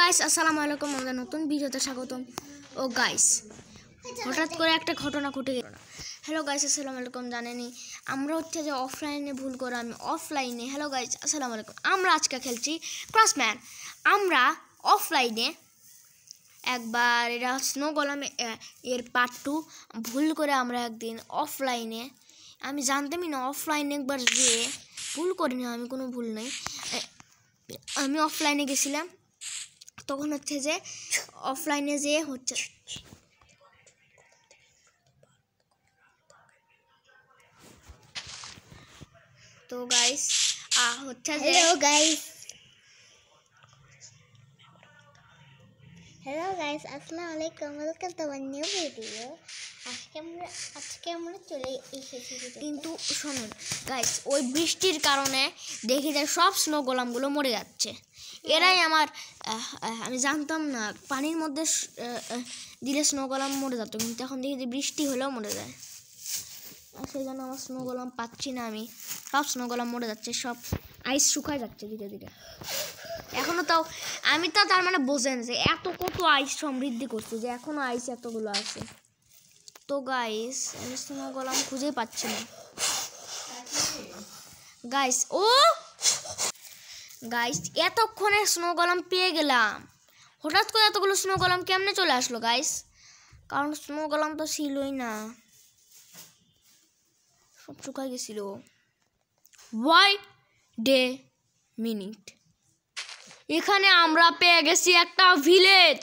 Guys আসসালামু আলাইকুম, আমাদের নতুন ভিডিওতে স্বাগতম। ও গাইস, হঠাৎ করে একটা ঘটনা ঘটে গেল। হ্যালো গাইস, আসসালামু আলাইকুম। জানেনি আমরা হচ্ছে যে অফলাইনে ভুল করে আমি অফলাইনে। হ্যালো গাইস, আসসালামু আলাইকুম। আমরা আজকে খেলছি ক্রসম্যান। আমরা অফলাইনে একবার এটা স্নো গোলাম এর পার্ট 2 ভুল করে আমরা একদিন অফলাইনে, আমি জানতামই না অফলাইনে একবার যে ভুল করিনি, আমি কোনো ভুল নেই। আমি অফলাইনে গেছিলাম, তখন হচ্ছে যে অফলাইনে যে হচ্ছে তো গাইস হচ্ছে যে হ্যালো গাইস আসসালামু আলাইকুম, welcome to my new video. আজকে আমরা চলে এসেছি, কিন্তু শুনুন গাইস, ওই বৃষ্টির কারণে দেখি যে সব স্নো গোলামগুলো মরে যাচ্ছে। এরাই আমার আমি জানতাম না পানির মধ্যে দিলে স্নো গোলাম মরে যেত, কিন্তু এখন দেখি যে বৃষ্টি হলেও মরে যায়। আর সেই জন্য আমার স্নো গোলাম পাচ্ছি না, আমি সব স্নো গোলাম মরে যাচ্ছে, সব আইস শুকায় যাচ্ছে ধীরে ধীরে। এখনো তাও আমি তো তার মানে বোঝেন যে এত কত আইস সমৃদ্ধি করছে যে এখনো আইস এতগুলো আছে। তো গাইস আমি স্নো গোলাম খুঁজে পাচ্ছি না গাইস। ও গাইস, এতক্ষণে স্নো গোলাম পেয়ে গেলাম। হঠাৎ করে এতগুলো স্নো গোলাম কেমনে চলে আসলো গাইস? কারণ স্নো গোলাম তো ছিলই না, সব শুকাই গেছিল। ওয়াই ডে মিনিট, এখানে আমরা পেয়ে গেছি একটা ভিলেজ,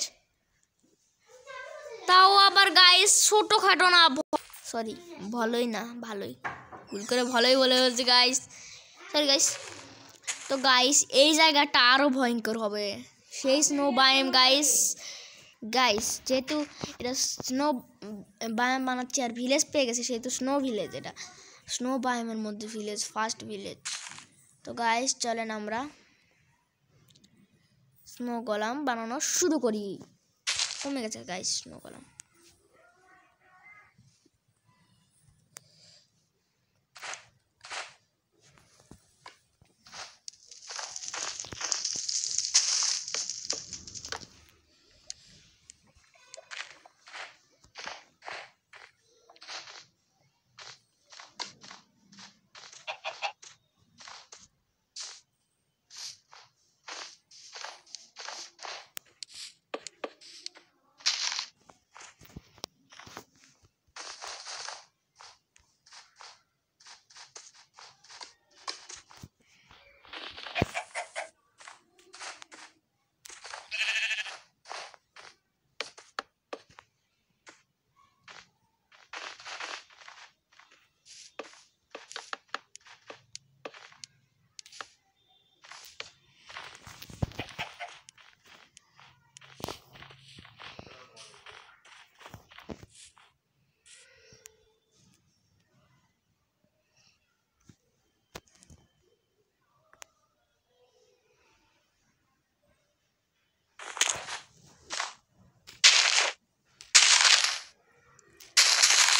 তাও আবার গাইস ছোটখাটো না, সরি ভালোই না, ভালোই ভুল করে ভালোই বলে হচ্ছে গাইস, সরি গাইস। তো গাইস এই জায়গাটা আরও ভয়ঙ্কর হবে, সেই স্নো বায়াম গাইস। গাইস যেহেতু এটা স্নো বায়াম বানাচ্ছে আর ভিলেজ পেয়ে গেছে, সেহেতু স্নো ভিলেজ, এটা স্নো বায়ামের মধ্যে ভিলেজ, ফার্স্ট ভিলেজ। তো গাইস চলেন আমরা স্নো গোলাম বানানো শুরু করি। কমে গেছে গাইস স্নো গোলাম।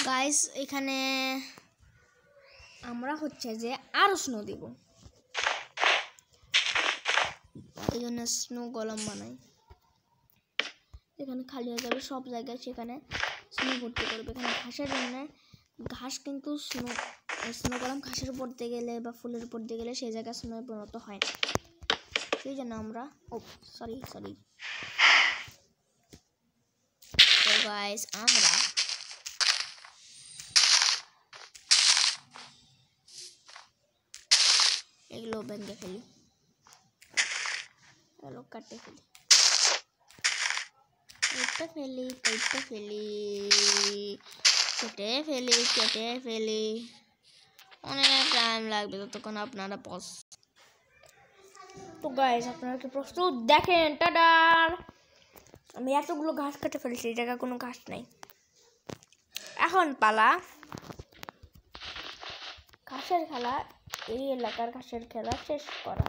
গাইস এখানে আমরা হচ্ছে যে আরো স্নো দিব, এই জন্য স্নো গোলাম বানাই। এখানে খালি হয়ে যাবে সব জায়গায়, সেখানে স্নো ভর্তি করবে। এখানে ঘাসের জন্য ঘাস, কিন্তু স্নো গোলাম ঘাসের উপর দিয়ে গেলে বা ফুলের উপর দিয়ে গেলে সেই জায়গায় স্নো পরিণত হয় না, সেই জন্য আমরা সরি তো গাইস আমরা এগুলো ভেঙে ফেলি, এগুলো কেটে ফেলি, কেটে ফেলি। অনেক টাইম লাগবে, ততক্ষণ আপনারা পজ। তো গাইস আপনারা কি প্রস্তুত? দেখেন, টাডার, আমি এতগুলো ঘাস কেটে ফেলেছি, এই জায়গায় কোনো ঘাস নেই। এখন পালা ঘাসের খেলা, এই এলাকার ঘাসের খেলা শেষ করা।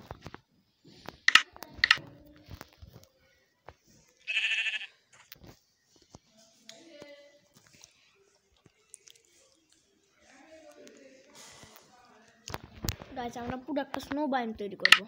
গাইস আমরা পুরো একটা স্নো বায়াম তৈরি করব।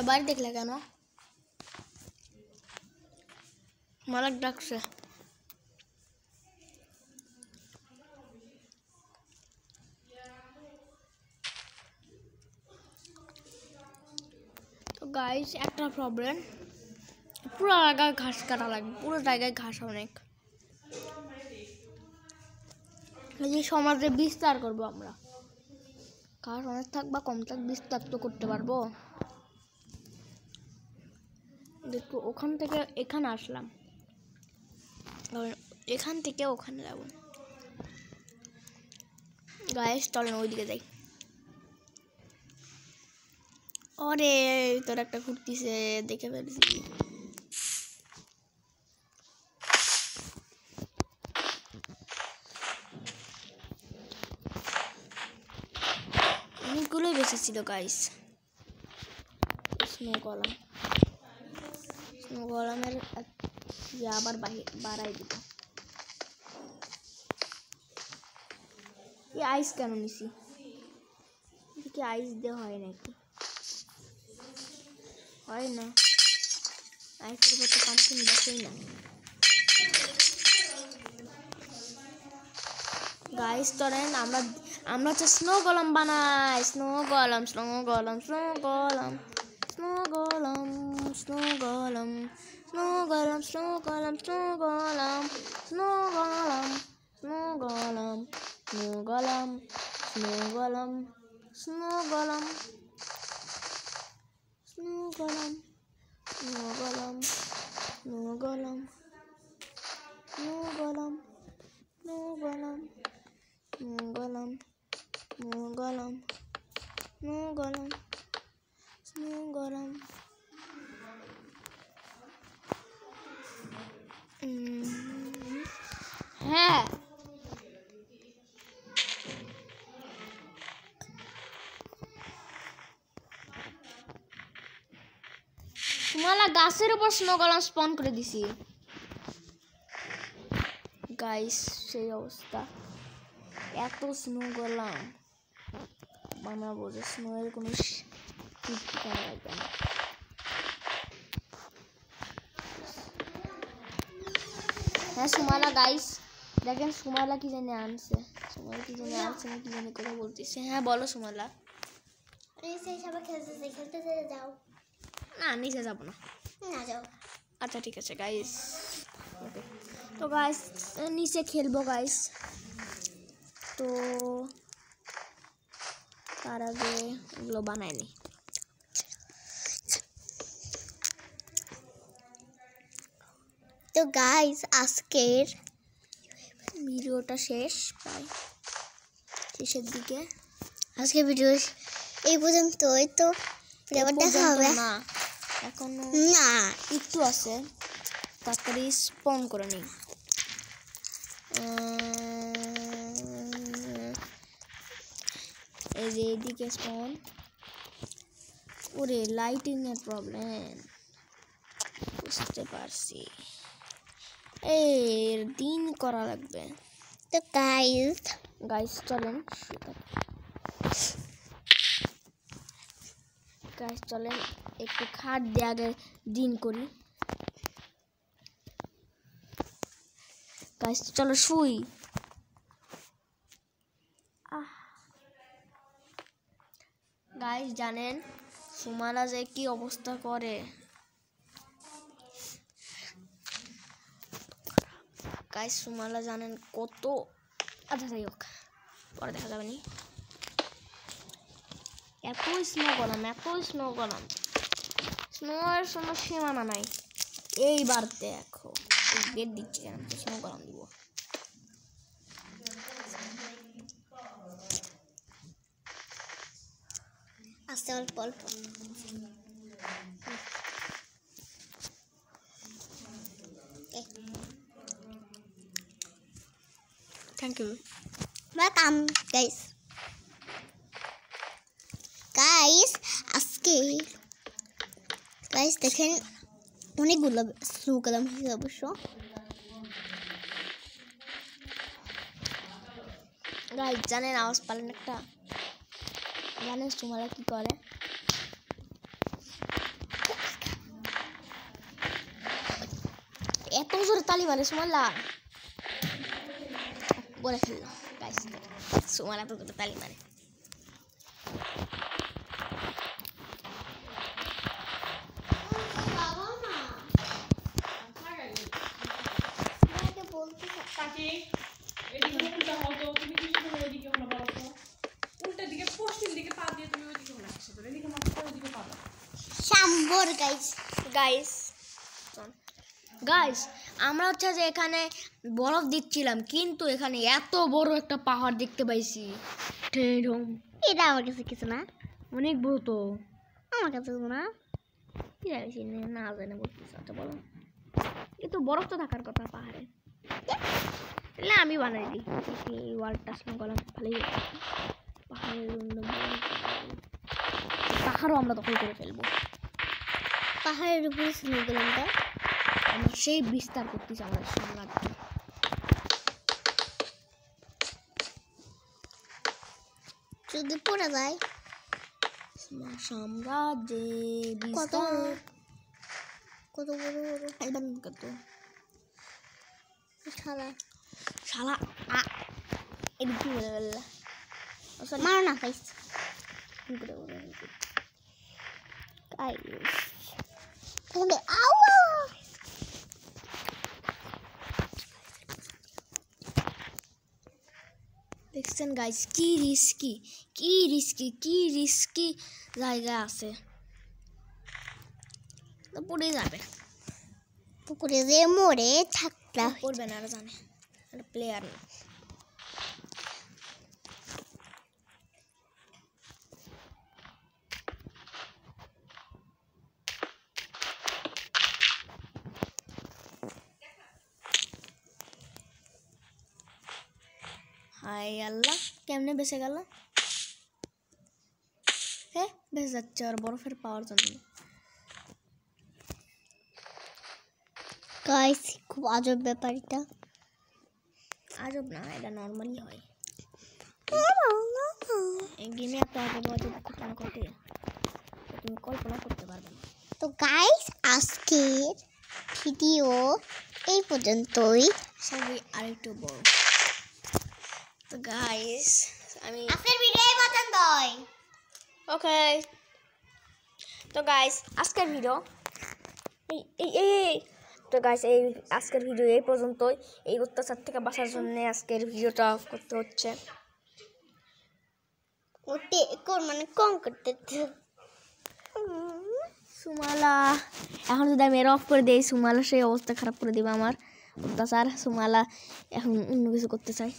বাড়ি দেখলে কেন? মালাক ডাকছে। তো গাইস একটা প্রবলেম, পুরো জায়গায় ঘাস কাটা লাগবে, পুরো জায়গায় ঘাস অনেক। এই সমাজে বিস্তার করবো আমরা, ঘাস অনেক থাক বা কম থাক বিস্তার তো করতে পারবো। দেখো ওখান থেকে এখানে আসলাম, এখান থেকে ওখানে যাবো। গাইস চলেন ওইদিকে যাই। ওরে তোর একটা ঘুরতিছে দেখে ফেলছি। অনেকগুলোই বেঁচে ছিল গাইস। স্নো গলামের আবার বাড়াই দিব। এই আইস কেন নিছি? কি আইস দেওয়া হয় নাকি? হয় না, আইসের উপর তো পাম্পকিন বসেই না। গাইস চলেন আমরা হচ্ছে স্নো গোলাম বানাই। স্নো গোলাম হ্যাঁ তোমালা গাছের উপর স্নো গোলাম স্পন করে দিছি গাইস। সেই অবস্থা, এত স্নো গোলাম বানাবো যে স্নো এর কোনো ঠিকানা লাগবে না। হ্যাঁ সুমালা গাইস দেখেন, সুমালা কি জানি আনছে, কি জানি কথা বলতেছে। হ্যাঁ বলো সুমালা। যাও না নিচে যাবো না। না যাও। আচ্ছা ঠিক আছে গাইস। ওকে তো গাইস নিচে খেলবো গাইস। তো তার আগে ওগুলো বানায়নি। তো গাইস আজকের ভিডিওটা শেষ, প্রায় শেষের দিকে। আজকের ভিডিও এই পর্যন্তই। তো আবার দেখা হবে না, এখনো না, একটু আছে, তাড়াতাড়ি স্পন করে নিই। এই যে এদিকে স্পন। ওরে লাইটিং এর প্রবলেম, বুঝতে পারছি, এর দিন করা লাগবে। তো গাইস চলেন একটু খাট দিয়ে আগে দিন করি। গাইস চলো শুই। গাইস জানেন সুমালা যে কি অবস্থা করে। গাইস সুমালা জানেন কত, আচ্ছা যাই হোক পরে দেখা যাবে নি। এত স্নো গলাম, স্নোর কোনো সীমানা নাই। এইবার দেখো বেড দিচ্ছে কেন, স্নো গলাম দিব। আস্তে অল্প অল্প। Thank you. ওয়েলকাম গাইস আজকে গাইস দেখেন অনেকগুলো স্লো কলাম হয়েছে অবশ্য। গাইস জানেন আওয়াজ পালেন একটা, জানেন সুমালা কি করে? তালি মারে সুমালা বলে ফেললো গাইস সুমালা তো তালি মারে শাম্বর গাইস গাইস গাইস আমরা হচ্ছে যে এখানে বরফ দিচ্ছিলাম কিন্তু এখানে এত বড় একটা পাহাড় দেখতে পাইছি এটা আমার কাছে কিছু না অনেক বড় তো আমার কাছে কিছু না কি জানিস না জানে বলতেছ আচ্ছা বলো এ তো বরফ তো থাকার কথা পাহাড়ে না আমি বানাই দিই এই ওয়ার্ডটা আসলে গলাম ভালোই পাহাড়ও আমরা দখল করে ফেলবো পাহাড়ের উপরে স্নোগুলোটা আমরা সেই বিস্তার করতেছি আমাদের সাম্রাজ্য যদি পড়ে যায় সাম্রাজ্যে কত বিস্তার কত বড় বড় একদম কত শালা শালা এদিকে কি বলে বললা মার না গাইস আউ দেখছেন গাইস কি রিস্কি জায়গা আছে তো পড়ে যাবে পুকুরে যে মরে থাকলা পড়বে না আর জানে প্লেয়ার না হাই আল্লাহ কেমনে বেঁচে গেল হ্যাঁ বেঁচে যাচ্ছে আর বরফের পাওয়ার জন্য গাইস খুব আজব ব্যাপার এটা আজব না এটা নর্মালি হয় এই গেমে একটা আজব ঘটনা ঘটে তুমি কল্পনা করতে পারবে না তো গাইস আজকের ভিডিও এই পর্যন্তই সবই আরেকটু বড় তো গাইস আমি আজকের ভিডিও এই পর্যন্তই ওকে তো গাইস আজকের ভিডিও এই তো গাইস এই আজকের ভিডিও এই পর্যন্তই এই অত্যাচার থেকে বাঁচার জন্য আজকের ভিডিওটা করতে হচ্ছে ওতে মানে কম করতে সুমালা এখন যদি আমি এর অফ করে দিই সুমালা সেই অবস্থা খারাপ করে দিবে আমার অত্যাচার সুমালা এখন অন্য কিছু করতে চাই